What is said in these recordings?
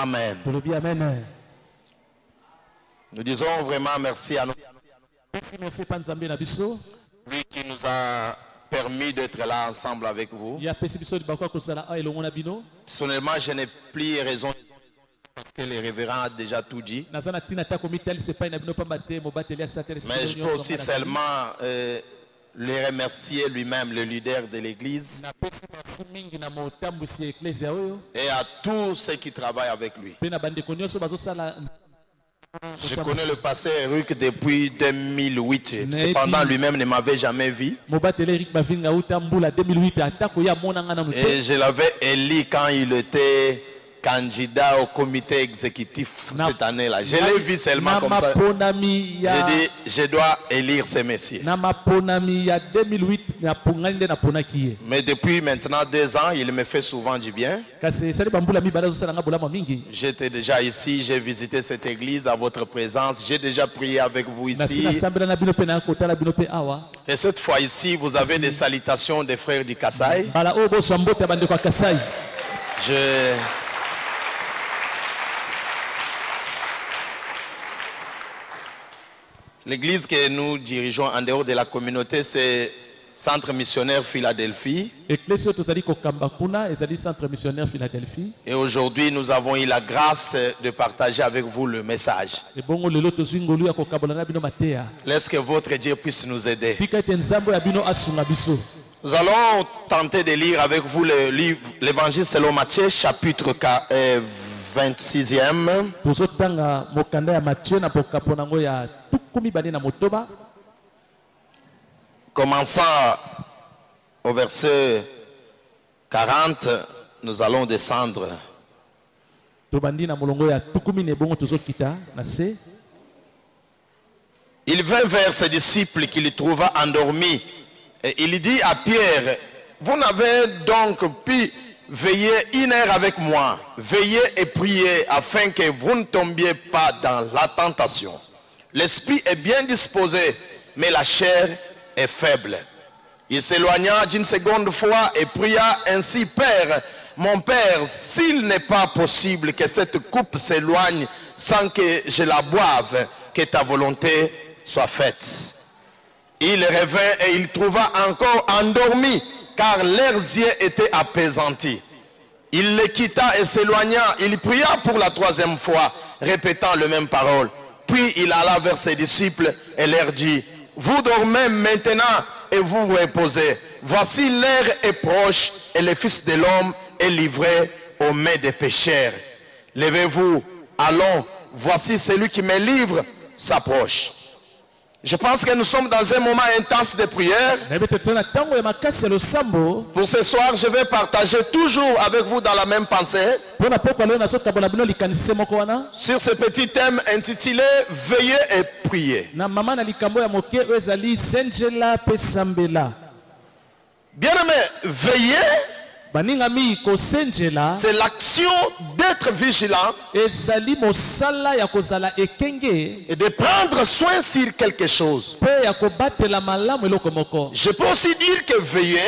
Amen. Nous disons vraiment merci à nous. Lui qui nous a permis d'être là ensemble avec vous. Personnellement, je n'ai plus raison parce que le révérend a déjà tout dit. Mais je peux aussi seulement le remercier lui-même, le leader de l'église, et à tous ceux qui travaillent avec lui. Je connais le pasteur Eric depuis 2008. Cependant, lui-même ne m'avait jamais vu. Et je l'avais élu quand il était candidat au comité exécutif cette année-là. Je l'ai vu seulement comme ça. J'ai dit, je dois élire ces messieurs. Mais depuis maintenant 2 ans, il me fait souvent du bien. J'étais déjà ici, j'ai visité cette église à votre présence. J'ai déjà prié avec vous ici. Et cette fois ici, vous avez des salutations des frères du Kassai. L'église que nous dirigeons en dehors de la communauté, c'est Centre Missionnaire Philadelphie. Et aujourd'hui, nous avons eu la grâce de partager avec vous le message. Laisse que votre Dieu puisse nous aider. Nous allons tenter de lire avec vous le livre, l'Évangile selon Matthieu, chapitre 26e. Commençant au verset 40, nous allons descendre. Il vint vers ses disciples qu'il trouva endormis. Et il dit à Pierre, vous n'avez donc pu veiller 1 heure avec moi. Veillez et priez afin que vous ne tombiez pas dans la tentation. L'esprit est bien disposé, mais la chair est faible. Il s'éloigna d'une seconde fois et pria ainsi, Père, mon Père, s'il n'est pas possible que cette coupe s'éloigne sans que je la boive, que ta volonté soit faite. Il revint et il trouva encore endormi, car leurs yeux étaient apaisantis. Il les quitta et s'éloigna. Il pria pour la 3e fois, répétant les mêmes paroles. Puis il alla vers ses disciples et leur dit, vous dormez maintenant et vous vous reposez. Voici l'heure est proche et le Fils de l'homme est livré aux mains des pécheurs. Levez-vous, allons, voici celui qui me livre s'approche. Je pense que nous sommes dans un moment intense de prière. Pour ce soir, je vais partager toujours avec vous dans la même pensée sur ce petit thème intitulé « Veillez et priez ». Bien-aimé, veiller, c'est l'action d'être vigilant et de prendre soin sur quelque chose. Je peux aussi dire que veiller,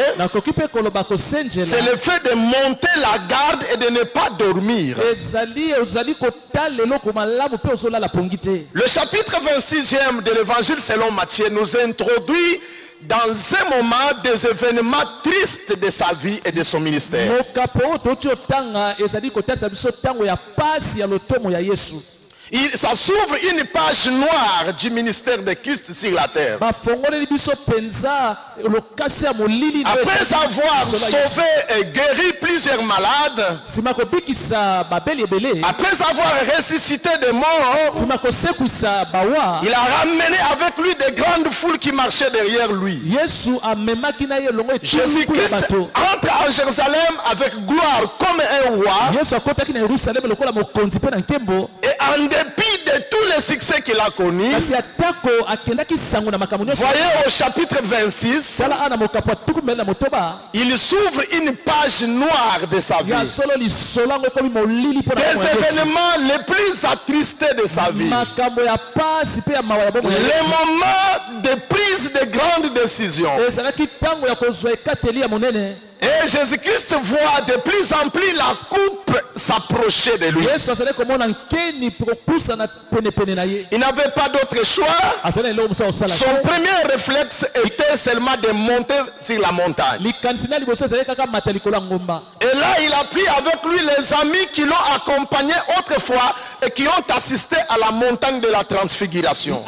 c'est le fait de monter la garde et de ne pas dormir. Le chapitre 26e de l'évangile selon Matthieu nous introduit dans un moment des événements tristes de sa vie et de son ministère. Ça s'ouvre une page noire du ministère de Christ sur la terre. Après avoir sauvé et guéri plusieurs malades, après avoir ressuscité des morts, il a ramené avec lui de grandes foules qui marchaient derrière lui. Jésus-Christ entre en Jérusalem avec gloire comme un roi. Et en dépit de tous les succès qu'il a connus, voyez au chapitre 26, il s'ouvre une page noire de sa vie. Des événements les plus attristés de sa vie. Les moments de prise de grandes décisions. Et Jésus-Christ voit de plus en plus la coupe s'approcher de lui. Il n'avait pas d'autre choix. Son premier réflexe était seulement de monter sur la montagne. Et là, il a pris avec lui les amis qui l'ont accompagné autrefois et qui ont assisté à la montagne de la transfiguration.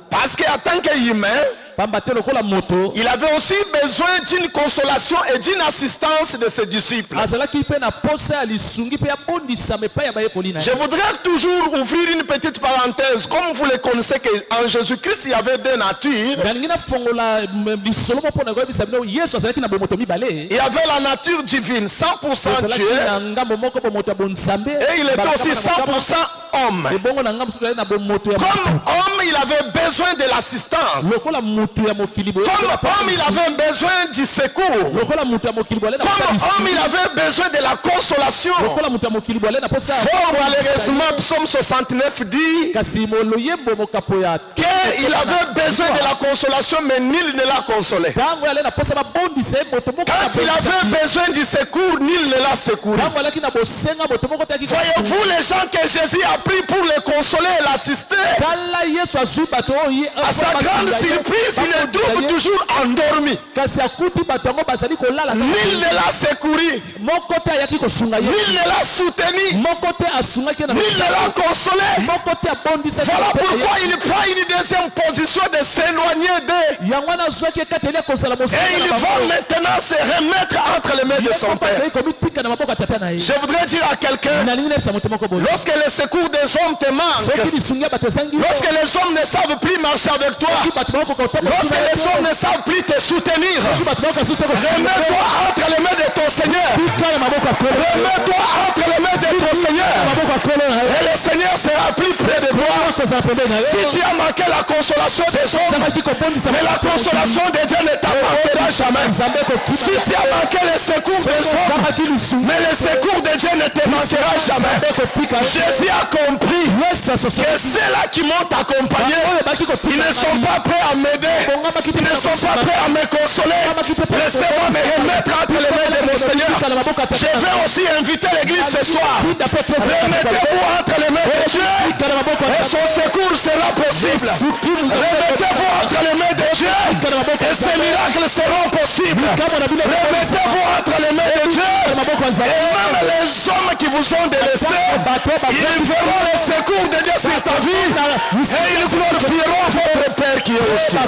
Parce qu'en tant qu'humain, il avait aussi besoin d'une consolation et d'une assistance de ses disciples. Je voudrais toujours ouvrir une petite parenthèse. Comme vous le connaissez qu'en Jésus-Christ, il y avait deux natures. Il y avait la nature divine, 100% Dieu. Et il était aussi 100% homme. Comme homme, il avait besoin de l'assistance. Comme homme, il avait besoin du secours. Comme homme, il avait besoin de la consolation. Fort malheureusement, Psaume 69 dit qu'il avait besoin de la consolation, mais nul ne l'a consolé. Quand il avait besoin du secours, nul ne l'a secouru. Voyez-vous les gens que Jésus a pris pour les consoler et l'assister? À sa grande surprise, il est toujours endormi. Nul ne l'a secouru. Nul ne l'a soutenu. Nul ne l'a consolé. Voilà pourquoi il prend une deuxième position de s'éloigner d'eux. Et il va maintenant se remettre entre les mains de son Père. Je voudrais dire à quelqu'un, lorsque le secours des hommes te manque, lorsque les hommes ne savent plus marcher avec toi, lorsque les hommes ne savent plus te soutenir, remets-toi entre les mains de ton Seigneur. Remets-toi entre les mains de ton Seigneur. Et le Seigneur sera plus près de toi. Si tu as manqué la consolation des hommes, mais la consolation de Dieu ne t'appartiendra jamais. Si tu as manqué le secours des hommes, mais le secours de Dieu ne te manquera jamais. Jésus a compris que ceux-là qui m'ont accompagné, ils ne sont pas prêts à m'aider, ils ne sont pas prêts à me consoler. Laissez-moi me remettre entre les mains de mon Seigneur. Je vais aussi inviter l'église ce soir. Remettez-vous entre les mains de Dieu et son secours sera possible. Remettez-vous entre les mains de Dieu et ces miracles seront possibles. Remettez-vous entre les mains de Dieu et même les hommes qui vous ont délaissés, ils verront le secours de Dieu sur ta vie et ils glorifieront votre Père qui est au ciel.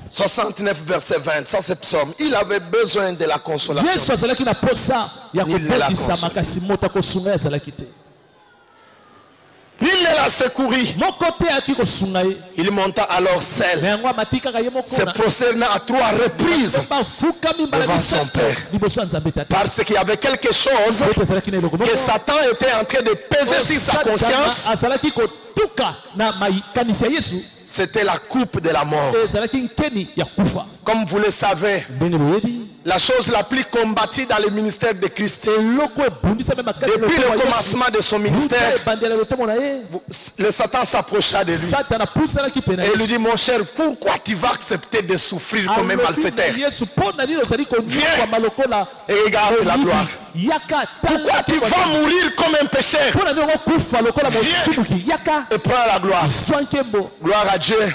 69 verset 20, ça c'est Psaume. Il avait besoin de la consolation. Il ne l'a secouru. Il monta alors seul, se prosternant à 3 reprises devant son Père. Parce qu'il y avait quelque chose que Satan était en train de peser sur sa conscience. C'était la coupe de la mort. Comme vous le savez, la chose la plus combattue dans le ministère de Christ, depuis le commencement de son ministère, le Satan s'approcha de lui et il lui dit: mon cher, pourquoi tu vas accepter de souffrir comme un malfaiteur? Viens et regarde la gloire. Pourquoi tu vas mourir comme un pécheur? Viens et prends la gloire. Gloire à Dieu.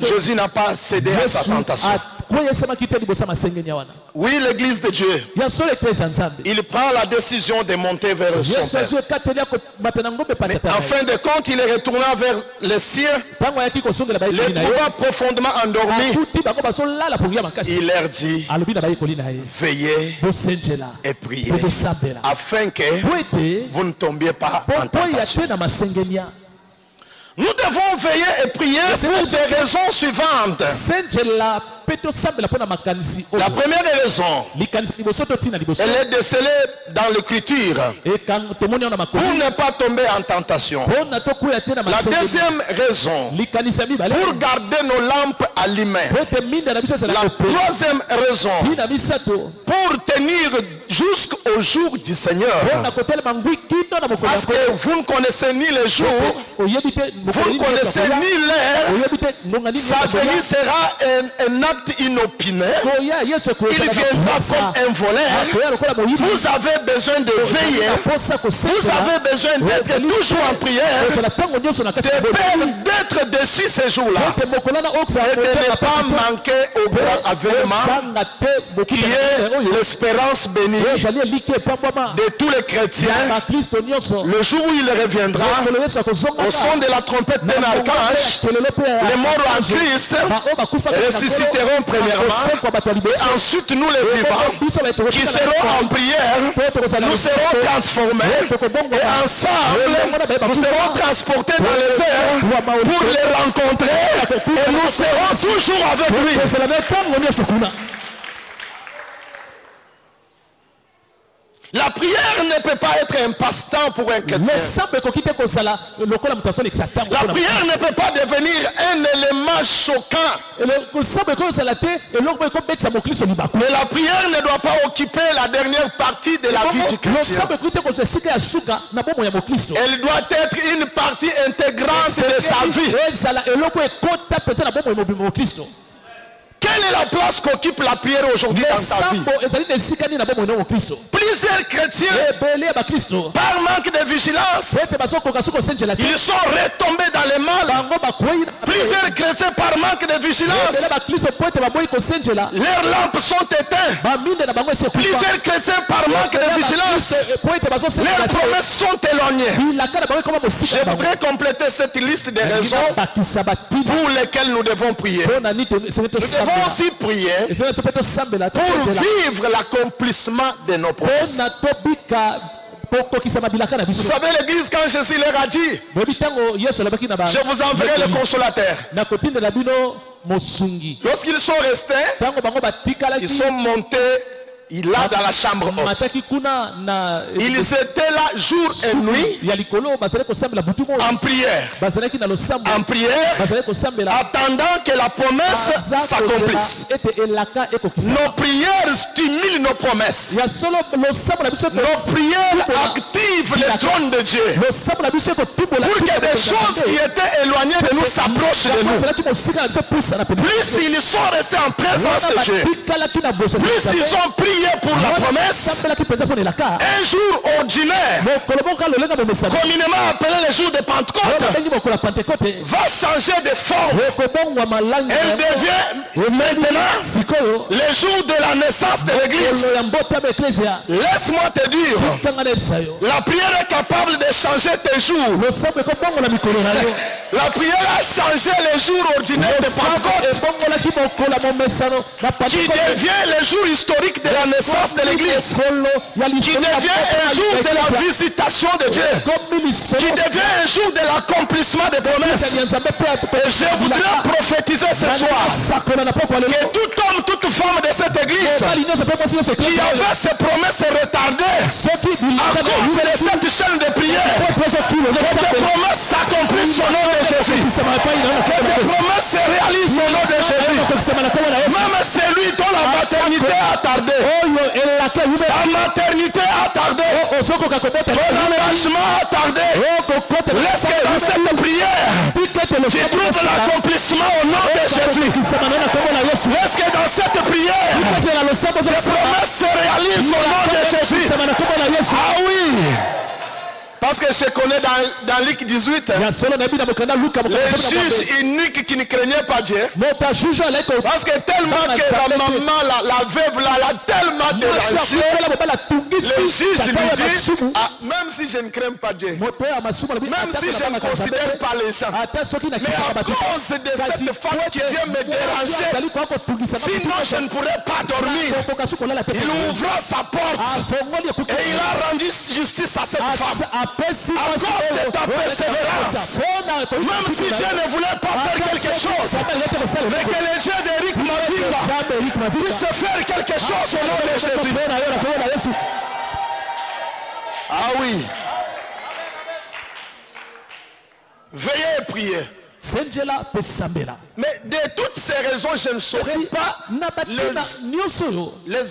Jésus n'a pas cédé à sa tentation. Oui, l'église de Dieu, il prend la décision de monter vers son Père. Mais en fin de compte, il est retourné vers les siens, les trouvant profondément endormis. Il leur dit: veillez et priez, afin que vous ne tombiez pas en tentation. Nous devons veiller et prier pour des raisons suivantes. La première raison, elle est décelée dans l'écriture pour ne pas tomber en tentation. La deuxième raison, pour garder nos lampes allumées. La troisième raison, pour tenir jusqu'au jour du Seigneur. Parce que vous ne connaissez ni le jour, vous ne connaissez ni l'heure. Sa venue sera un acte inopiné. Il viendra comme un voleur. Vous avez besoin de veiller. Vous avez besoin d'être toujours en prière. D'être dessus ces jours-là. Et de ne pas manquer au grand avènement qui est l'espérance bénie de tous les chrétiens. Le jour où il reviendra, au son de la trompette d'un archange, les morts en Christ ressusciteront premièrement, et ensuite nous les vivants qui seront en prière, nous serons transformés, et ensemble nous serons transportés dans les airs pour les rencontrer, et nous serons toujours avec lui. La prière ne peut pas être un passe-temps pour un chrétien. La prière ne peut pas devenir un élément choquant. Mais la prière ne doit pas occuper la dernière partie de la vie du chrétien. Elle doit être une partie intégrante de sa vie. Quelle est la place qu'occupe la prière aujourd'hui dans ta vie? Plusieurs chrétiens, par manque de vigilance, ils sont retombés dans le mal. Plusieurs chrétiens, par manque de vigilance, leurs lampes sont éteintes. Plusieurs chrétiens, par manque de vigilance, leurs promesses sont éloignées. Je voudrais compléter cette liste de raisons pour lesquelles nous devons prier. Nous devons aussi prier pour vivre l'accomplissement de nos promesses. Vous savez, l'église, quand Jésus leur a dit, je vous enverrai le consolateur. Lorsqu'ils sont restés, ils sont montés. Il est dans la chambre haute. Ils étaient là jour et nuit en prière. En prière, attendant que la promesse s'accomplisse. Nos prières stimulent nos promesses. Nos prières activent le trône de Dieu. Pour que des choses qui étaient éloignées de nous s'approchent de nous. Plus ils sont restés en présence de Dieu, plus ils ont prié pour la promesse. Un jour ordinaire, communément appelé le jour de Pentecôte, va changer de forme. Elle devient maintenant le jour de la naissance de l'église. Laisse-moi te dire, la prière est capable de changer tes jours. La prière a changé les jours ordinaires de Pentecôte, qui devient le jour historique de la naissance de l'église, qui devient un jour de la visitation de Dieu, qui devient un jour de l'accomplissement des promesses. Et je voudrais prophétiser ce soir que tout homme, toute femme de cette église qui avait ses promesses retardées à cause de cette chaîne de prière, que tes promesses s'accomplissent au nom de Jésus, que tes promesses se réalisent au nom de Jésus. Même celui dont la maternité a tardé, la maternité a tardé, ton engagement a tardé, laisse que dans cette prière tu trouves l'accomplissement au nom de Jésus. Laisse que dans cette prière tes promesses se réalisent au nom de Jésus. Ah oui, parce que je connais dans Luc 18, les juges uniques qui ne craignaient pas Dieu. Parce que tellement que la maman, la veuve, là, elle a tellement dérangé, les juges lui disent, ah, même si je ne crains pas Dieu, même si je ne considère pas les gens, mais à cause de cette femme qui vient me déranger, sinon je ne pourrais pas dormir. Il ouvra sa porte et il a rendu justice à cette femme. cause de ta persévérance, même si Dieu ne voulait pas faire quelque chose, mais que le Dieu d'Éric Mavimba puisse faire quelque chose au nom de Jésus. Ah oui. Veillez et priez. Mais de toutes ces raisons, je ne saurais pas les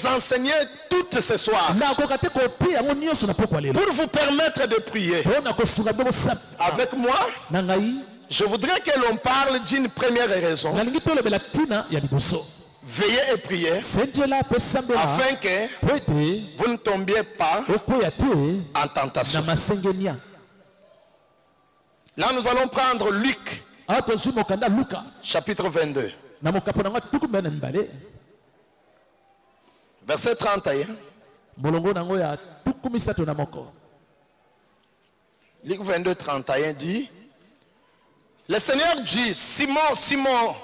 enseigner toutes ce soir. Pour vous permettre de prier avec moi, je voudrais que l'on parle d'une première raison. Veillez et priez afin que vous ne tombiez pas en tentation. Là, nous allons prendre Luc, chapitre 22, verset 31. Luc 22, 31 dit, le Seigneur dit, Simon, Simon,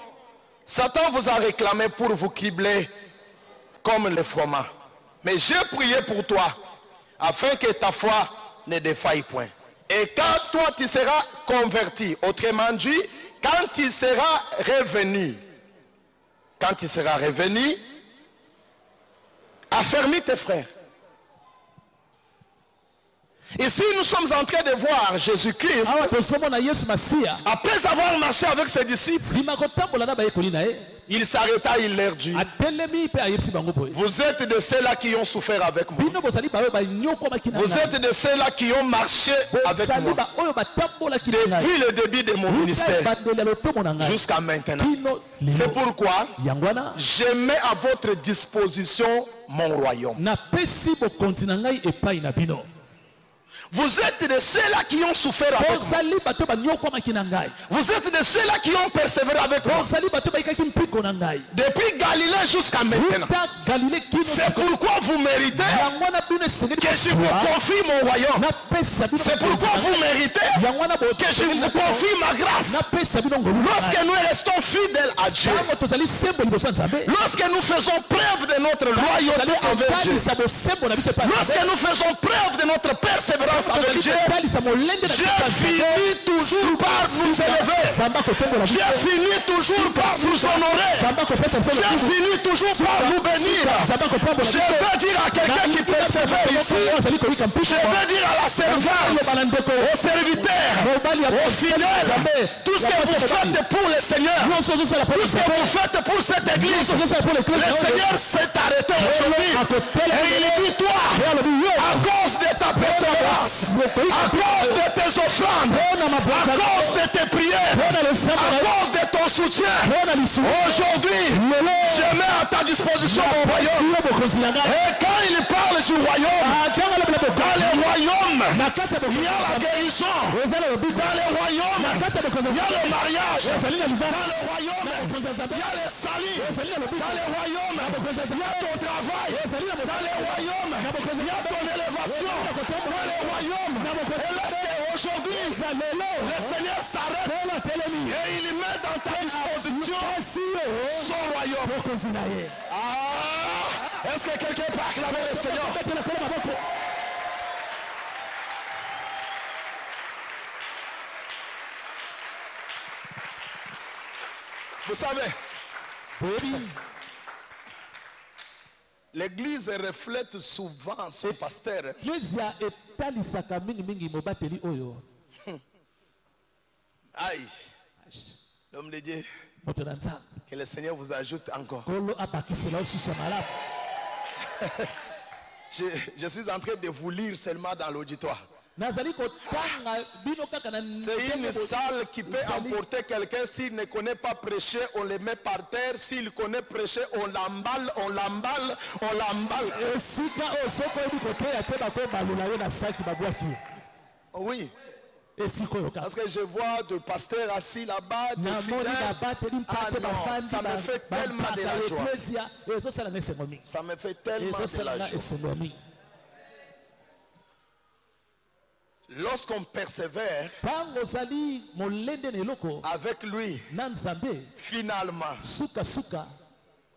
Satan vous a réclamé pour vous cribler comme le froment. Mais j'ai prié pour toi, afin que ta foi ne défaille point. Et quand toi tu seras converti, autrement dit, quand tu seras revenu, affermis tes frères. Ici, nous sommes en train de voir Jésus-Christ, après avoir marché avec ses disciples, il s'arrêta, il leur dit, vous êtes de ceux-là qui ont souffert avec moi. Vous êtes de ceux-là qui ont marché avec moi. Depuis le début de mon ministère jusqu'à maintenant. C'est pourquoi je mets à votre disposition mon royaume. Vous êtes de ceux-là qui ont souffert avec moi. Vous êtes de ceux-là qui ont persévéré avec moi. Depuis Galilée jusqu'à maintenant. C'est pourquoi vous méritez que je vous confie mon royaume. C'est pourquoi vous méritez que je vous confie ma grâce. Lorsque nous restons fidèles à Dieu, lorsque nous faisons preuve de notre loyauté envers Dieu, lorsque nous faisons preuve de notre persévérance avec Dieu, Dieu finit toujours par nous élever. Dieu finit toujours par nous honorer. Dieu finit toujours par nous bénir. Je veux dire à quelqu'un qui persévère ici, je veux dire à la servante, aux serviteurs, aux fidèles, tout ce que vous faites pour le Seigneur, tout ce que vous faites pour cette église, le Seigneur s'est arrêté aujourd'hui et il dit, toi, à cause de ta persévérance, à cause de tes offrandes, à cause de tes prières, à cause de ton soutien, aujourd'hui, je mets à ta disposition mon royaume. Et quand il parle du royaume, dans le royaume, il y a la guérison. Dans le royaume, il y a le mariage. Dans le royaume, il y a le salut. Dans le royaume, il y a ton travail. Dans le royaume, il y a ton élévation. Dans le royaume. Et lorsqu'aujourd'hui, le Seigneur s'arrête et il met dans ta disposition son royaume. Ah, est-ce que quelqu'un peut acclamer le Seigneur? Vous savez, l'église reflète souvent son pasteur. Aïe, l'homme de Dieu, que le Seigneur vous ajoute encore. Je suis en train de vous lire seulement dans l'auditoire. C'est une salle qui peut emporter quelqu'un. S'il ne connaît pas prêcher, on le met par terre. S'il connaît prêcher, on l'emballe, on l'emballe, on l'emballe. Oui. Parce que je vois de pasteurs assis là-bas, de fidèles. Ah non, ça me fait tellement de la joie. Ça me fait tellement de la joie. Lorsqu'on persévère avec lui, finalement,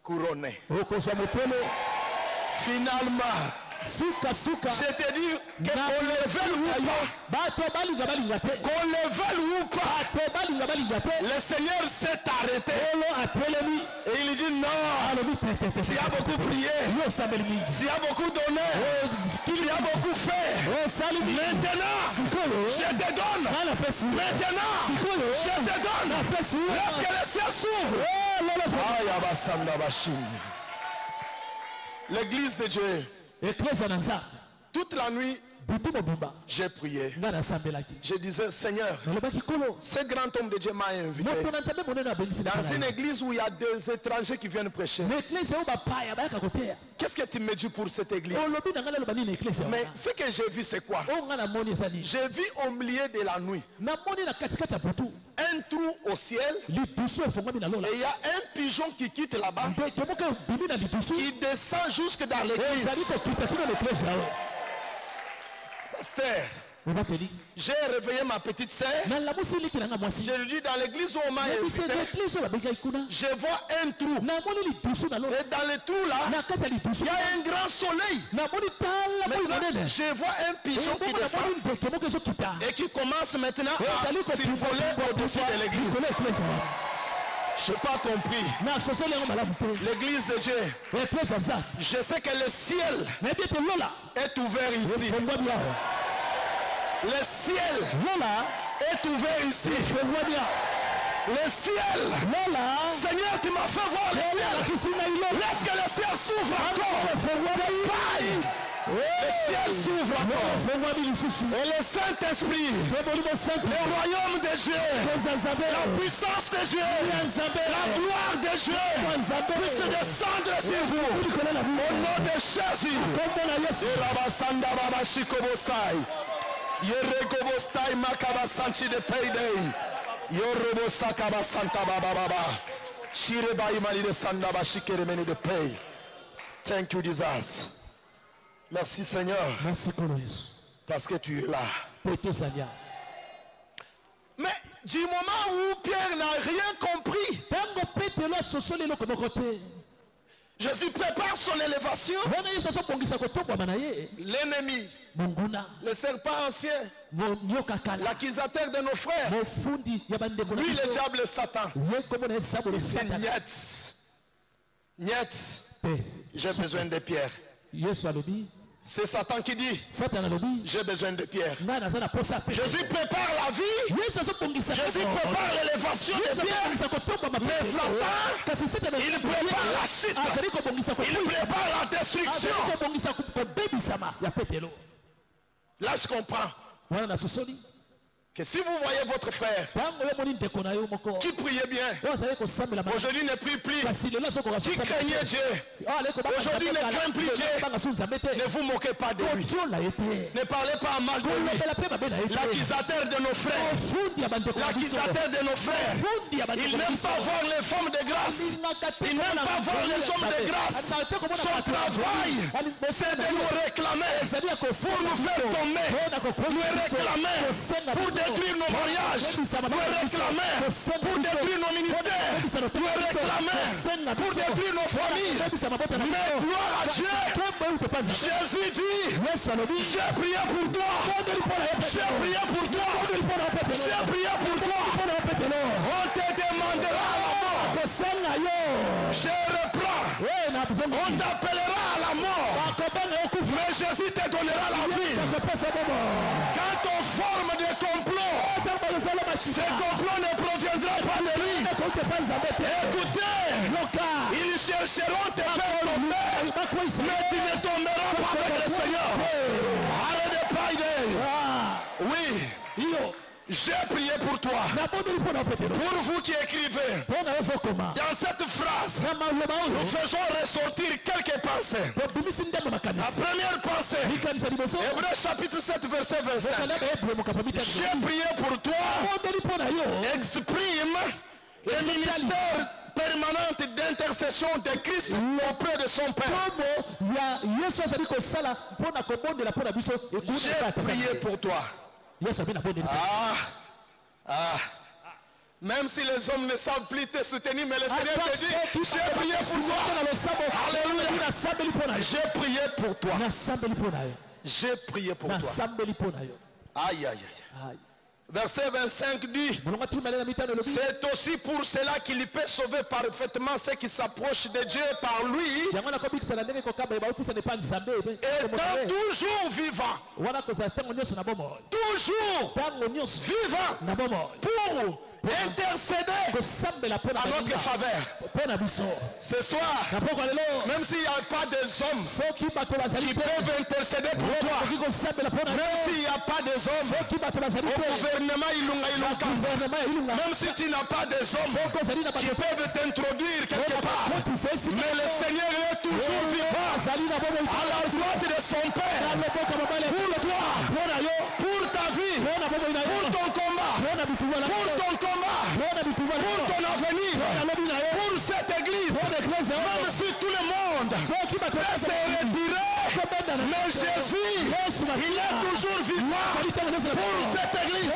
couronné. Finalement, Je te dis qu'on le veuille ou pas. Qu'on le veuille ou pas. Le Seigneur s'est arrêté. Et il dit non. Tu as beaucoup prié. Tu as beaucoup donné. Tu as beaucoup fait. Maintenant, je te donne. Maintenant, je te donne. Lorsque le ciel s'ouvre. L'église de Dieu. Toute la nuit, j'ai prié. Je disais, Seigneur, ce grand homme de Dieu m'a invité dans une église où il y a des étrangers qui viennent prêcher. Qu'est-ce que tu me dis pour cette église? Mais ce que j'ai vu, c'est quoi? J'ai vu au milieu de la nuit un trou au ciel et il y a un pigeon qui quitte là-bas, qui descend jusque dans l'église. Pasteur, j'ai réveillé ma petite sœur. Je lui dis dans l'église où on m'a invité, je vois un trou. Et dans le trou là, il y a un grand soleil. Maintenant, je vois un pigeon qui descend et qui commence maintenant à s'envoler au-dessus de l'église. Je n'ai pas compris. L'église de Dieu. Je sais que le ciel est ouvert ici. Le ciel est ouvert ici. Le ciel. Seigneur, tu m'as fait voir le ciel. Lorsque le ciel s'ouvre encore, le ciel s'ouvre encore. Et le Saint-Esprit, le royaume de Dieu, la puissance de Dieu, la gloire de Dieu puisse descendre sur vous. Au nom de Jésus. Yeregobostai makabasanchi de payday. Yorobosaka basanta baba. Shireba imani de sanda bashikere meni de pay. Thank you, Jesus. Merci Seigneur. Merci parce que tu es là. Mais du moment où Pierre n'a rien compris, Jésus prépare son élévation. L'ennemi, le serpent ancien, l'accusateur de nos frères, lui le diable Satan, il dit niet, j'ai besoin de Pierre. C'est Satan qui dit, j'ai besoin de Pierre. Jésus prépare la vie, Jésus prépare l'élévation de Pierre, mais Satan, il prépare la chute, il prépare la destruction. Là je comprends que si vous voyez votre frère qui priait bien, aujourd'hui ne prie plus, qui craignait Dieu, aujourd'hui ne craint plus Dieu, ne vous moquez pas de lui, ne parlez pas mal de lui. L'accusateur de nos frères, l'accusateur de nos frères, il n'aime pas voir les femmes de grâce, il n'aime pas voir les hommes de grâce. Son travail, c'est de nous réclamer pour nous faire tomber, nous réclamer pour détruire nos mariages, nous réclamer pour détruire nos ministères, nous réclamer pour détruire nos familles. Mais gloire à Dieu, Jésus dit, j'ai prié pour toi, j'ai prié pour toi, j'ai prié pour toi. On te demandera la mort, je reprends, on t'appellera à la mort, mais Jésus te donnera la vie. Quand on forme des complots, ce complot ne proviendra pas de lui. Écoutez, ils chercheront te faire tomber, mais tu ne tomberas pas avec le Seigneur. Arrête de parler. Oui, j'ai prié pour toi. Pour vous qui écrivez, dans cette phrase, nous faisons ressortir quelques pensées. La première pensée, Hébreux chapitre 7 verset 25. J'ai prié pour toi, exprime le ministère permanente d'intercession de Christ auprès de son Père. J'ai prié pour toi. Même si les hommes ne savent plus te soutenir, mais le Seigneur te dit, j'ai prié pour toi. Alléluia. J'ai prié pour toi. J'ai prié pour toi. Aïe, aïe, aïe. Verset 25 dit, c'est aussi pour cela qu'il peut sauver parfaitement ceux qui s'approchent de Dieu par lui, étant toujours vivant. Toujours vivant pour intercéder à notre faveur. Ce soir, même s'il n'y a pas des hommes qui peuvent intercéder pour toi, même s'il n'y a pas des hommes au gouvernement même si tu n'as pas des hommes qui peuvent t'introduire quelque part, mais le Seigneur est toujours vivant à la droite de son Père pour toi, pour ta vie, pour ton combat, pour ton combat, pour ton avenir, pour cette église. Même si tout le monde peut se retirer, mais Jésus, il est toujours vivant pour cette église.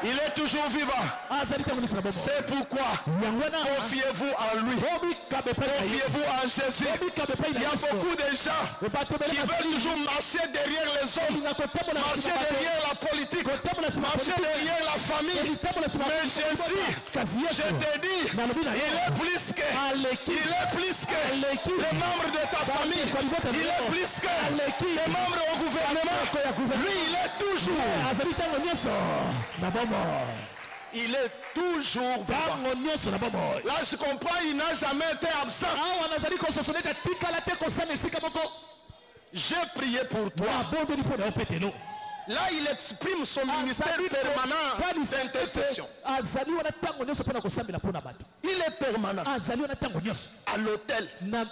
Il est toujours vivant. C'est pourquoi confiez-vous en lui. Confiez-vous en Jésus. Il y a beaucoup de gens qui veulent toujours marcher derrière les hommes, marcher derrière la politique, marcher derrière la famille. Mais Jésus, je te dis, il est plus que les membres de ta famille. Il est plus que les membres au gouvernement. Lui, il est toujours. Il est toujours vivant. Là, je comprends, il n'a jamais été absent. J'ai prié pour toi. Là, il exprime son ministère permanent d'intercession. Il est permanent à l'autel. Quand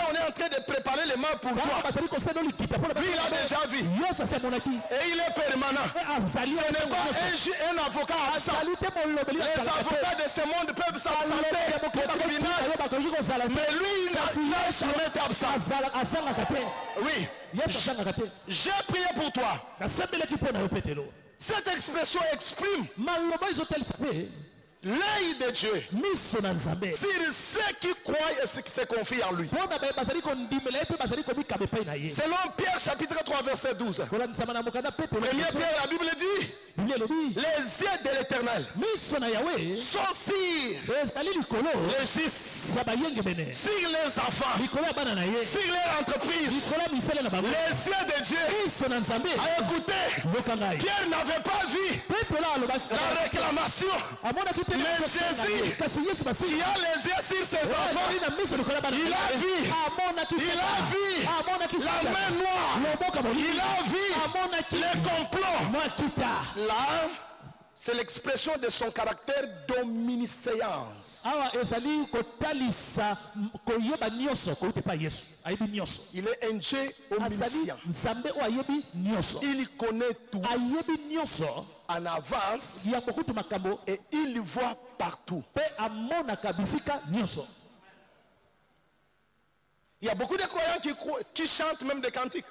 on est en train de préparer les mains pour toi, lui, il a déjà vu. Et il est permanent. Ce n'est pas un avocat absent. Les avocats de ce monde peuvent s'absenter au tribunal. Mais lui, il n'a jamais été absent. Oui. J'ai prié pour toi. Cette expression exprime l'œil de Dieu sur ceux qui croient et ceux qui se confient en lui. Selon Pierre chapitre 3 verset 12. 1 Pierre, la Bible dit, les yeux de l'Éternel sont sur les gis, sur les enfants, sur les entreprises. Les yeux de Dieu a écouté. Pierre n'avait pas vu la réclamation. Mais Jésus, qui a les yeux sur ses enfants, il a vu la main noire, il a vu les complots. Là, c'est l'expression de son caractère d'omniscience. Il est un Dieu omniscient. Il connaît tout en avance et il voit partout. Il y a beaucoup de croyants qui chantent même des cantiques.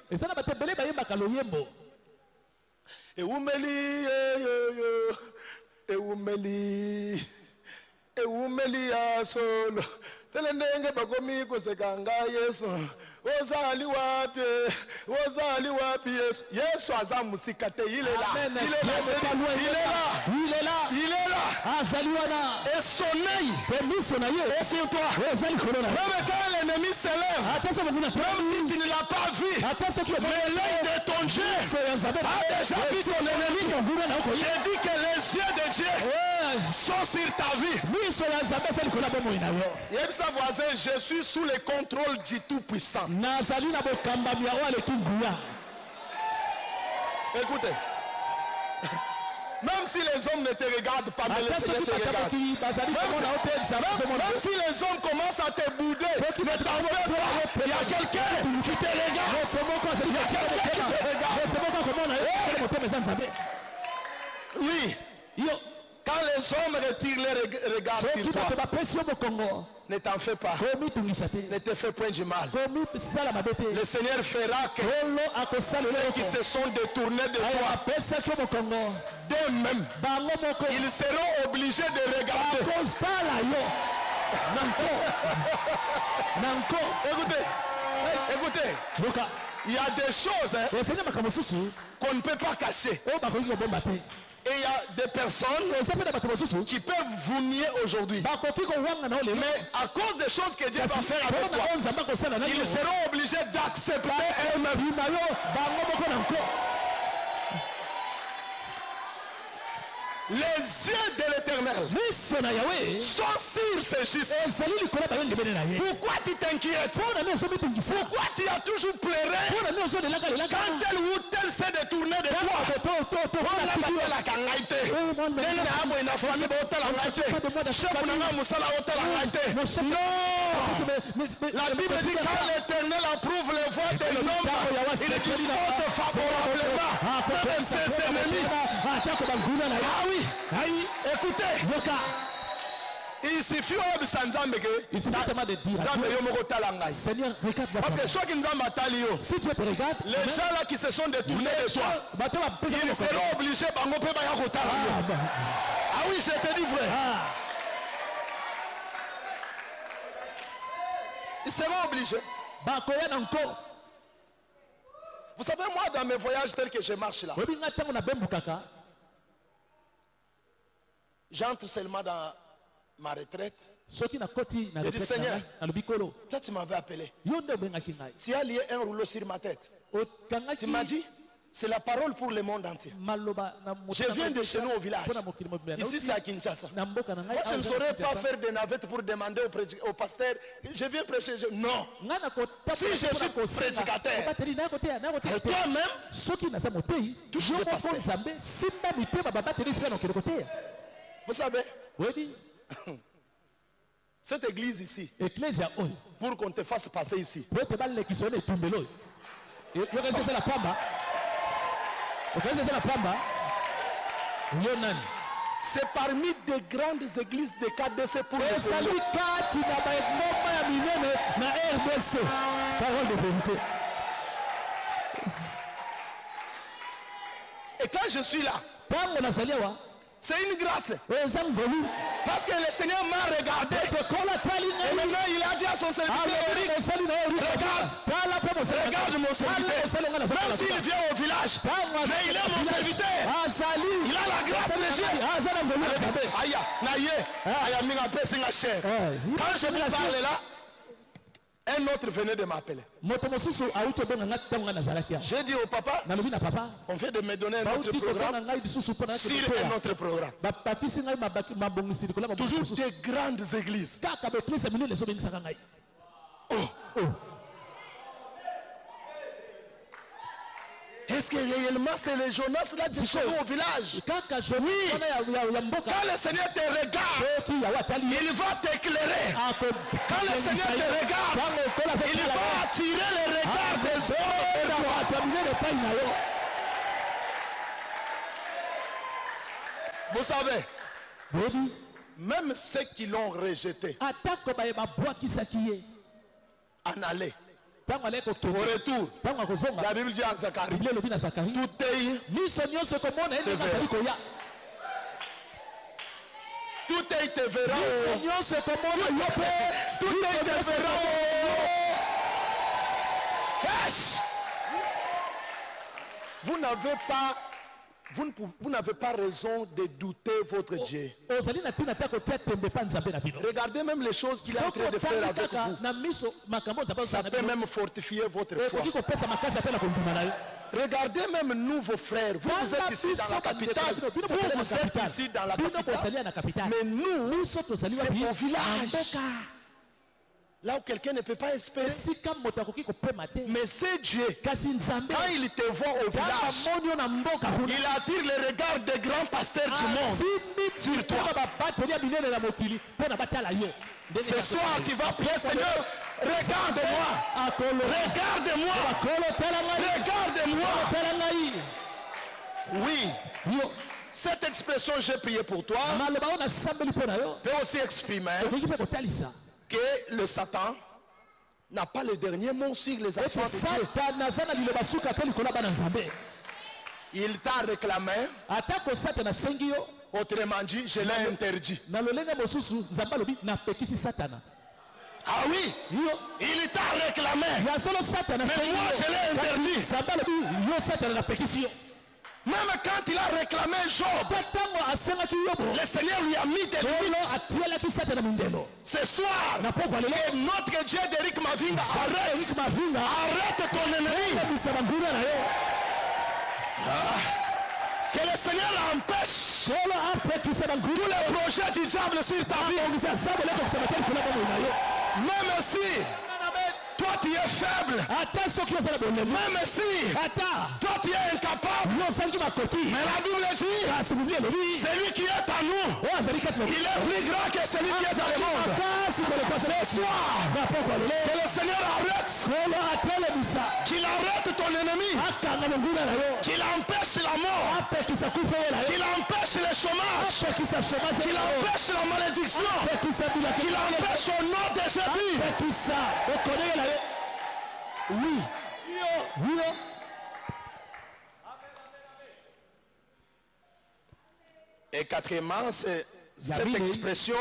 Eumeli ya solo telendenge bakomi kusekanga Yesu ozali wapi Yesu azamusika te il est là et son œil est sur toi. Même quand l'ennemi s'élève, même si tu ne l'as pas vu, mais l'œil de ton Dieu a déjà vu ton ennemi. J'ai dit que les yeux de Dieu sont sur ta vie. Et sa voisin, je suis sous le contrôle du Tout-Puissant. Écoutez. Même si les hommes ne te regardent pas, mais le Seigneur te regarde. Même si les hommes commencent à te bouder, ne t'en fais pas. Il y a quelqu'un qui te regarde. Il y a quelqu'un qui te regarde. Oui. Quand les hommes retirent les regards sur toi, ne t'en fais pas. Ne te fais point du mal. Le Seigneur fera que ceux qui se sont détournés de toi, d'eux-mêmes, ils seront obligés de regarder. Écoutez, il y a des choses qu'on ne peut pas cacher. Et il y a des personnes qui peuvent vous nier aujourd'hui. Mais à cause des choses que Dieu va faire avec toi, ils seront obligés d'accepter eux-mêmes. Les yeux de l'Éternel sont sur ces justes. Pourquoi tu t'inquiètes? Pourquoi tu as toujours pleuré quand tel ou tel s'est détourné de toi? Non! La Bible dit quand l'Éternel approuve les voies de l'homme, il dispose favorablement de ses ennemis. Ah oui! Écoutez, il suffit de dire Seigneur, regarde parce que soit qui nous ont si tu te regardes, les gens là qui se sont détournés de toi, ils seront obligés. Ah oui, je te dis vrai. Ils seront obligés. Vous savez, moi, dans mes voyages tels que je marche là, j'entre seulement dans ma retraite. Je dis Seigneur, toi tu m'avais appelé. Tu as lié un rouleau sur ma tête. Tu m'as dit, c'est la parole pour le monde entier. Je viens de chez nous au village. Ici c'est à Kinshasa. Moi je ne saurais pas faire des navettes pour demander au pasteur. Je viens prêcher. Non. Si je suis prédicateur, et toi-même, touche le pasteur. Vous savez, cette église ici, pour qu'on te fasse passer ici, c'est parmi des grandes églises de KDC pour le Congo. Parole de vérité. Et quand je suis là, c'est une grâce. Parce que le Seigneur m'a regardé. Et maintenant il a dit à son serviteur Eric, regarde mon serviteur. Même s'il vient au village, mais il est mon serviteur. Il a la grâce de Dieu. Quand je lui parle là, un autre venait de m'appeler. J'ai dit au papa, on fait de me donner un autre programme sur un autre programme. Toujours des grandes églises. Est-ce que réellement c'est les Jonas là de chez nous au village? Oui. Quand le Seigneur te regarde, il va t'éclairer. Quand le Seigneur te regarde, il va attirer le regard des hommes. Vous savez, même ceux qui l'ont rejeté en aller, au retour, la Bible dit en Zacharie, tout œil te verra. Tout œil te verra. Vous n'avez pas raison de douter votre Dieu. Regardez même les choses qu'il est en train de faire avec vous. Ça peut même fortifier votre foi. Regardez même nous, vos frères. Vous êtes ici dans la capitale. Vous êtes ici dans la capitale. Mais nous, c'est au village. Là où quelqu'un ne peut pas espérer. Mais c'est Dieu. Quand il te voit au village, il attire le regard des grands pasteurs du monde sur toi. Ce soir tu vas prier, Seigneur, regarde-moi. Regarde-moi. Regarde-moi. Oui. Cette expression j'ai prié pour toi peut aussi exprimer que le Satan n'a pas le dernier mot sur les enfants de Dieu. Il t'a réclamé. Autrement dit, je l'ai interdit. Ah oui, il t'a réclamé. Mais moi, je l'ai interdit. Même quand il a réclamé Job, le Seigneur lui a mis des limites. Ce soir, que notre Dieu d'Éric Mavinga arrête ton ennemi. Que le Seigneur empêche tous les projets du diable sur ta vie. Même si toi tu es faible, même si toi tu es incapable, mais la Bible dit, celui qui est en nous, il est plus grand que celui qui est dans le monde. Ce soir, que le Seigneur arrête, qu'il arrête ton ennemi, qu'il empêche la mort, qu'il empêche le chômage, qu'il empêche la malédiction, qu'il empêche au nom de Jésus. Oui. Et quatrièmement, cette expression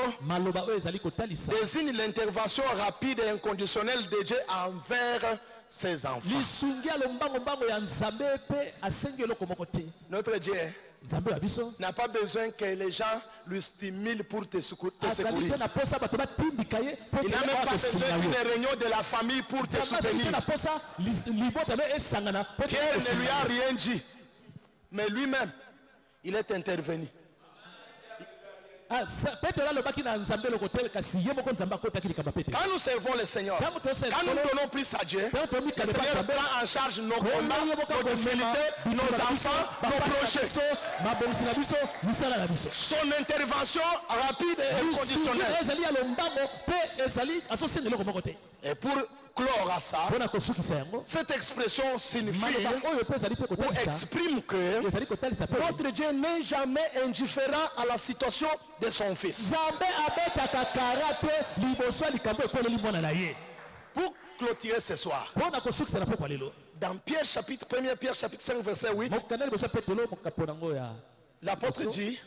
désigne l'intervention rapide et inconditionnelle de Dieu envers ses enfants. Notre Dieu n'a pas besoin que les gens lui stimulent pour te secourir. Il n'a même pas besoin d'une réunion de la famille pour te soutenir. Pierre ne lui a rien dit. Mais lui-même, il est intervenu. Quand nous servons le Seigneur, quand nous donnons plus à Dieu, le Seigneur prend en charge nos combats, nos difficultés, nos enfants, nos projets. Son intervention rapide et inconditionnelle. Et pour clore à ça, cette expression signifie ou exprime que notre Dieu n'est jamais indifférent à la situation de son fils. Pour clôturer ce soir, dans Pierre chapitre 1 Pierre chapitre 5 verset 8, l'apôtre dit,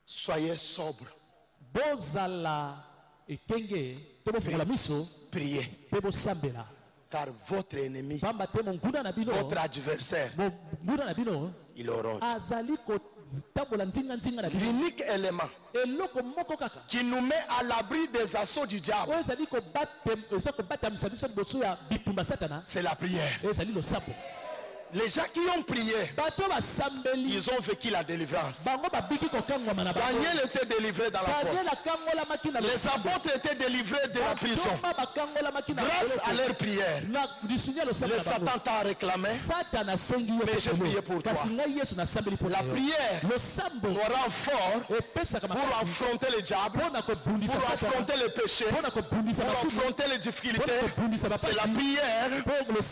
soyez sobre. Priez. Car votre ennemi, votre adversaire, il aura. L'unique élément qui nous met à l'abri des assauts du diable, c'est la prière. Les gens qui ont prié, ils ont vécu la délivrance. Daniel était délivré dans la force. Les apôtres étaient délivrés de la prison. Grâce à leur prière, le Satan t'a réclamé, mais j'ai prié pour toi. La prière nous rend fort pour affronter le diable, pour affronter le péché, pour affronter les difficultés. C'est la prière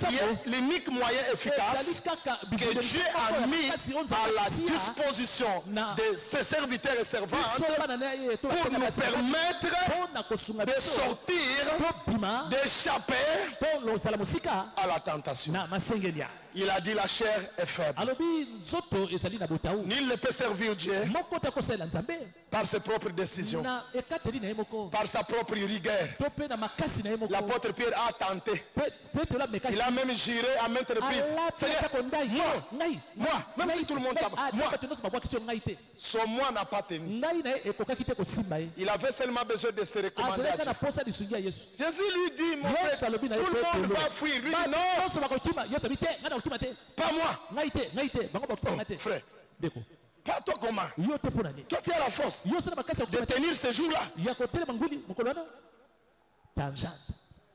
qui est l'unique moyen efficace que Dieu a mis à la disposition de ses serviteurs et servantes pour nous permettre de sortir, d'échapper à la tentation. Il a dit la chair est faible. Nul ne peut servir Dieu par ses propres décisions, par sa propre rigueur. L'apôtre Pierre a tenté. Il a même juré à maintes reprises. Moi, même si tout le monde moi, son moi n'a pas tenu. Il avait seulement besoin de se recommander à Dieu. Jésus lui dit, mon frère, tout le monde va fuir. Lui dit non. Pas moi. Oh, frère. Pas toi comment? Toi tu as la force de tenir ce jour-là.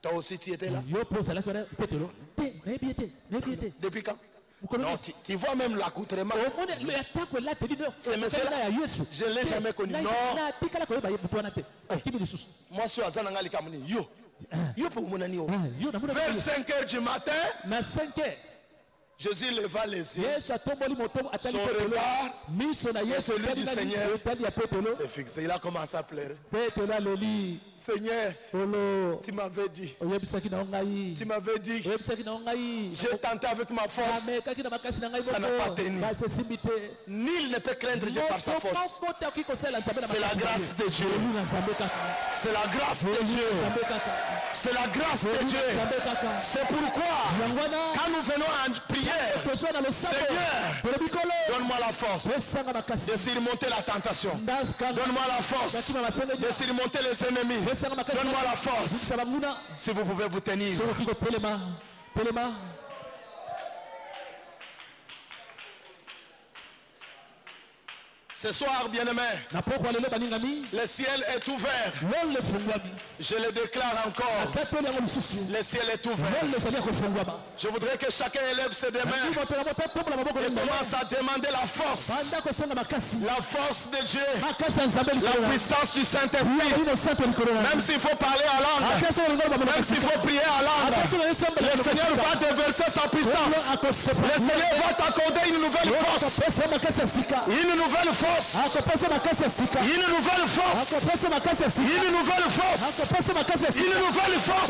Toi aussi tu étais là. Depuis quand? Non, tu vois même l'accoutrement. C'est monsieur-là, je ne l'ai jamais connu. Non. Moi je suis à Zanangali Kamuni. Yo pour mon ami. Vers 5 h du matin. Jésus leva les yeux. Yesu atomboli moto atali Son Petelo. regard Miso na Yesu celui du Seigneur. etali ya Petelo. s'est fixé. Il a commencé à pleurer. Petelo aleli. Seigneur, Olo. tu m'avais dit. Oyebisaki na ngai. Tu m'avais dit. Oyebisaki na ngai. J'ai tenté avec ma force. Amekaki na makasi na ngai Ça n'a pas tenu. Ba se simite. Nul ne peut craindre Dieu par sa force. C'est la grâce de Dieu. C'est la grâce de Dieu. C'est la grâce de Dieu. C'est pourquoi, quand nous venons en prière, Seigneur, donne-moi la force de surmonter la tentation. Donne-moi la force de surmonter les ennemis. Donne-moi la force. Si vous pouvez vous tenir. Ce soir, bien-aimé, le ciel est ouvert. Je le déclare encore. Le ciel est ouvert. Je voudrais que chacun élève ses deux mains et commence à demander la force. La force de Dieu. La puissance du Saint-Esprit. Même s'il faut parler à langue. Même s'il faut prier à langue. Le Seigneur va déverser sa puissance. Le Seigneur va t'accorder une nouvelle force. Une nouvelle force. Une nouvelle force. Une nouvelle force. Une nouvelle force.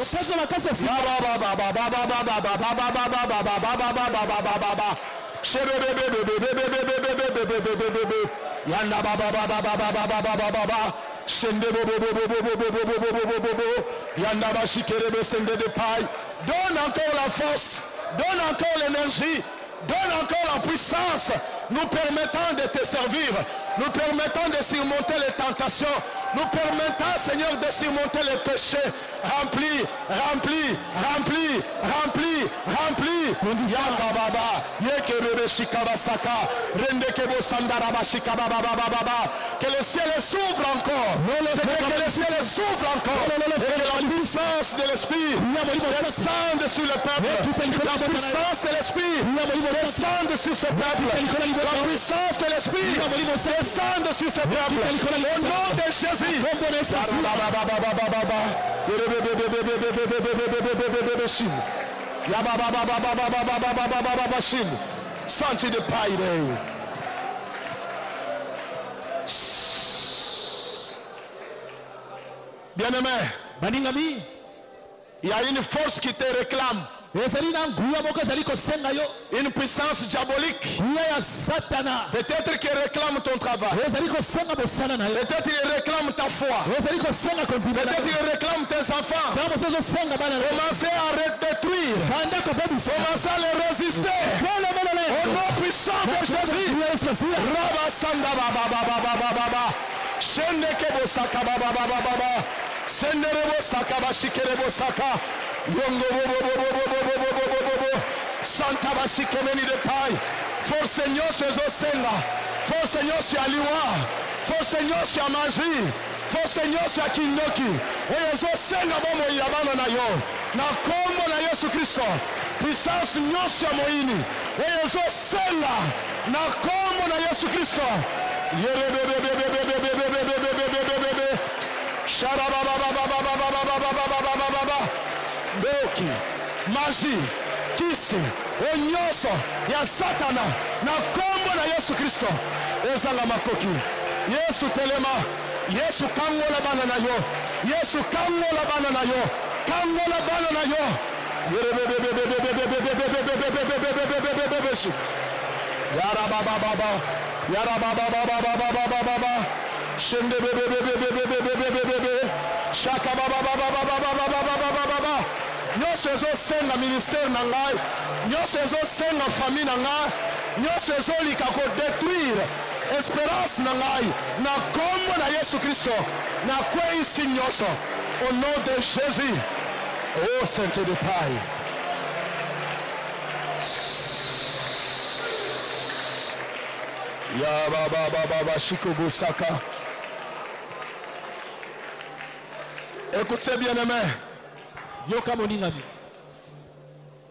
Donne encore la force. Donne encore l'énergie. Donne encore la puissance, nous permettant de te servir, nous permettant de surmonter les tentations, nous permettant, Seigneur, de surmonter les péchés. Remplis, remplis, remplis, remplis, remplis. Yakababa, Yekebebe Shikabasaka, Rendekebo Sandaraba Shikababa. Que le ciel s'ouvre encore. Que le ciel s'ouvre encore. Et que la puissance de l'Esprit descende sur le peuple. La puissance de l'Esprit descende sur ce peuple. La puissance de l'Esprit descende sur ce peuple. Au nom de Jésus. Senti de paille. Bien-aimé, il y a une force qui te réclame. Une puissance diabolique. Peut-être qu'elle réclame ton travail. Peut-être qu'elle réclame ta foi. Peut-être qu'elle réclame tes enfants. Commencez à détruire. Commencez à les résister. Au nom puissant de Jésus. Rabasanda baba baba baba. Shendekebo saka baba baba baba. Senderebo saka bashikerebo saka. Yongo Santa Bashikemeni de Pai. Force Seigneur sur Zosenga. Force Seigneur sur Aliwa. Force Seigneur sur Magie. Force Seigneur sur Kindoki. Et Zosenga Bomo Yabana Nayo. Na Kombo na Yesu Christo. Puissance Nyon sur Moini. Et Zosenga. Na Kombo na Yesu Christo. Boki, magie, kisi, onyoso, ya satana, na kombo na Yesu Kristo, ezala makoki. Yesu telema, Yesu kangola bana na yo, Yesu kangola bana na yo, kangola bana na yo. Yara baba baba, yara baba baba baba baba baba, shende bebe, shaka baba baba baba baba baba. Nyonso ezosenga ministère na ngai, nyonso ezosenga famille na ngai, nyonso ezolika kodétruire espérance na ngai, na kombo na Yesu Christo, na kweyisi nyonso, au nom de Jésus. Oh Sainte de Paille. Ya baba baba shikobusaka. Écoutez bien aimé.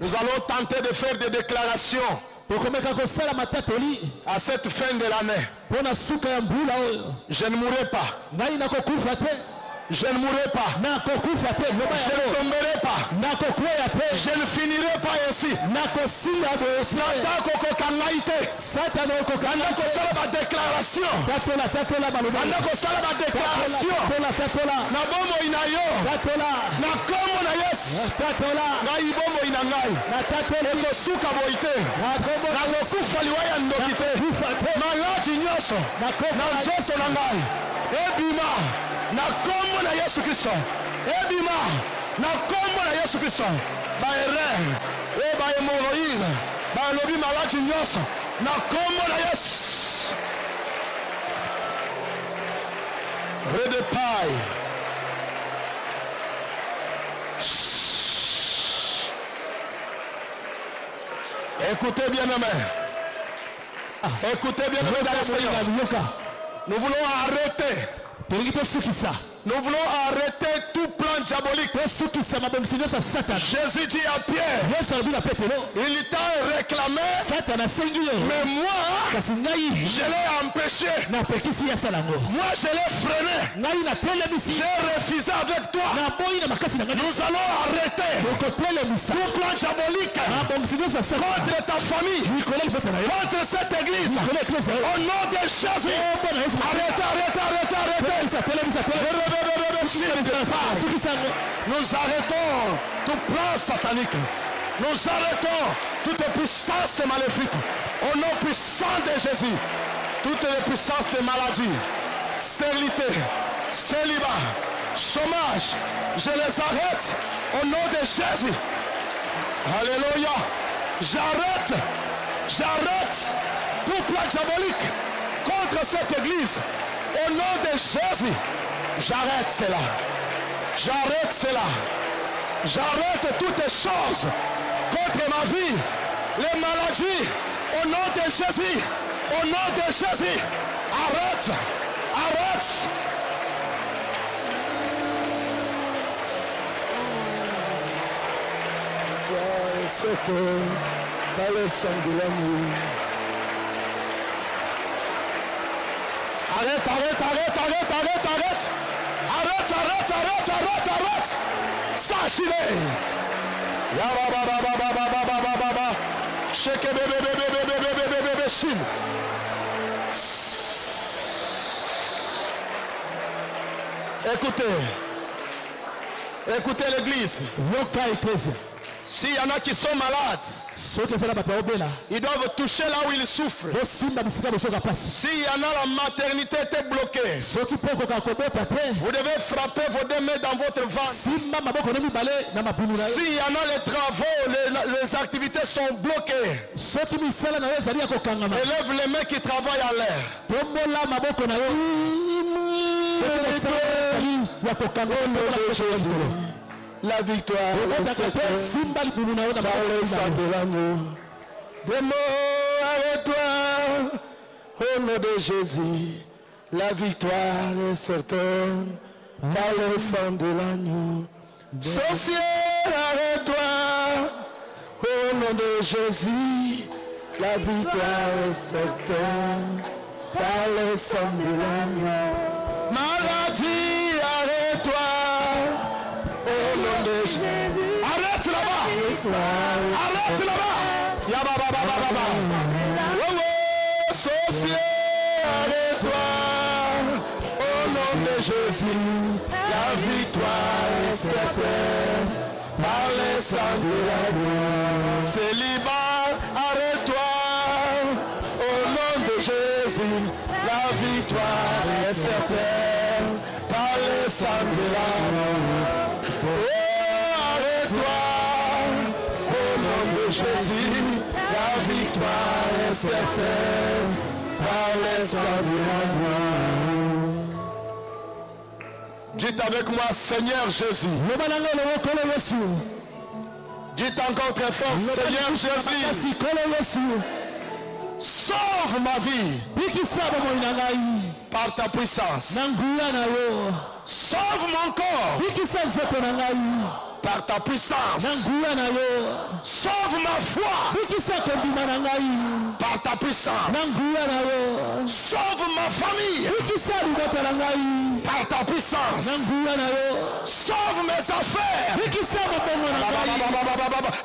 Nous allons tenter de faire des déclarations à cette fin de l'année. Je ne mourrai pas. Je ne mourrai pas. Je ne tomberai pas. Je ne finirai pas ainsi. Satan koko kangaite. Banda kosala ba déclaration. Banda kosala ba déclaration. Na bomo inayo. Na komo na Yesu. Na ibomo inangai. Eko suka boite. Na kokufa liwaya ndokite. Malati nyoso. Na nzoso nangai. Ebima. Na kombo na Yesu Kristo. Ebima. Na kombo na Yesu Kristo. Ba ere. O ba hemorroïde. Ba lobi malati nyoso. Na kombo na Yesu. Redepaille. Écoutez bien aimé. Écoutez bien aimé dans le Seigneur. Nous voulons arrêter. Nous voulons arrêter tout plan diabolique. Jésus dit à Pierre, il t'a réclamé, mais moi, je l'ai empêché. Moi, je l'ai freiné. J'ai refusé avec toi. Nous allons arrêter tout plan diabolique contre ta famille, contre cette église. Au nom de Jésus, arrêtez. Nous arrêtons tout plan satanique. Nous arrêtons toute puissance maléfique. Au nom puissant de Jésus, toutes les puissances de maladie, stérilité, célibat, chômage, je les arrête au nom de Jésus. Alléluia. J'arrête tout plan diabolique contre cette église. Au nom de Jésus. J'arrête cela. J'arrête cela. J'arrête toutes les choses contre ma vie. Les maladies. Au nom de Jésus. Au nom de Jésus. Arrête. Arrête. C'est que dans le sang de l'amour. Arrête. Sachile. Shake bébé. Écoutez l'église. S'il y en a qui sont malades, ils doivent toucher là où ils souffrent. S'il y en a, la maternité était bloquée, vous devez frapper vos deux mains dans votre ventre. S'il y en a, les travaux, les activités sont bloquées, élève les mains qui travaillent en l'air. La victoire par le sang de l'agneau. Des mots avec toi, au nom de Jésus. La victoire est certaine par le sang de l'agneau. Sorcier avec toi, au nom de Jésus. La victoire est certaine par le sang de l'agneau. Maladie avec toi. Arrête là-bas. Arrête là-bas. Sorcier, arrête-toi. Au nom de Jésus, la victoire est certaine par le sang de l'agneau. Célibat, arrête-toi. Au nom de Jésus, la victoire est certaine par le sang de l'agneau. Jésus, la victoire est certaine par les sang de l'agneau. Dites avec moi, Seigneur Jésus. Dites encore très fort, Seigneur Jésus. Sauve ma vie par ta puissance. Sauve mon corps par ta puissance. na nguya na yo Sauve ma foi bikisa kondima na ngai par ta puissance. na nguya na yo Sauve ma famille bikisa libota na ngai par ta puissance. na nguya na yo Sauve mes affaires bikisa mabongo na ngai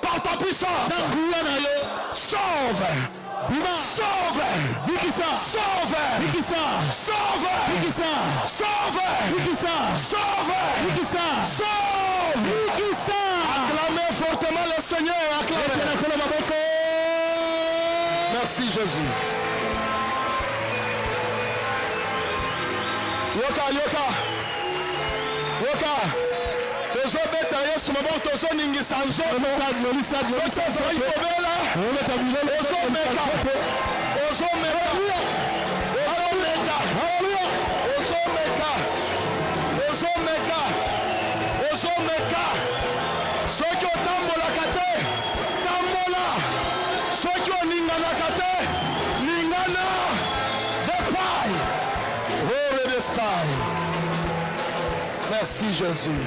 par ta puissance. na nguya na yo Sauve, bima sauve, bikisa sauve, bikisa sauve, bikisa sauve, bikisa sauve, bikisa sauve. bikisa Acclamez fortement le Seigneur, acclamez. nakolo maboko. Merci Jésus. Yoka, yoka, yoka. Tozo beta Yesu maboko tozo ningisa nzoto. Soki ozali kobela, ozo meka, ozo meka, ozo meka, ozo meka, ozo meka, ozo meka. Soki otambolaka te, tambola. Soki oninganaka te, ningana. Depai, redestai. Merci Jésus.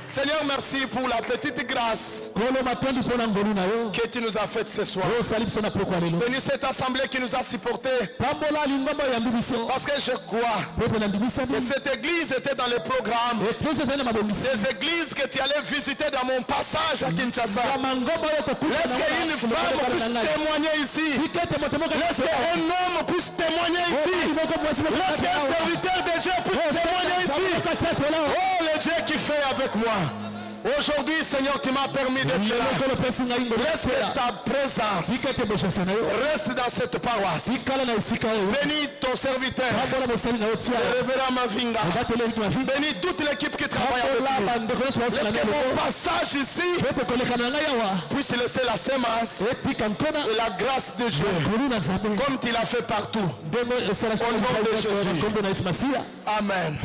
Seigneur, merci pour la petite grâce que tu nous as faite ce soir. Bénis cette assemblée qui nous a supportés. Parce que je crois que cette église était dans le programme des églises que tu allais visiter dans mon passage à Kinshasa. Laisse qu'une femme puisse témoigner ici. Laisse qu'un homme puisse témoigner ici. Laisse qu'un serviteur de Dieu puisse témoigner ici. Oh, le Dieu qui fait avec moi. Aujourd'hui, Seigneur, tu m'as permis d'être là. Laisse que ta présence reste dans cette paroisse. Bénis ton serviteur, le révérend Mavinga. Bénis toute l'équipe qui travaille avec nous. Laisse que mon passage ici puisse laisser la sémence et la grâce de Dieu, comme tu l'as fait partout. Au nom de Jésus. Amen.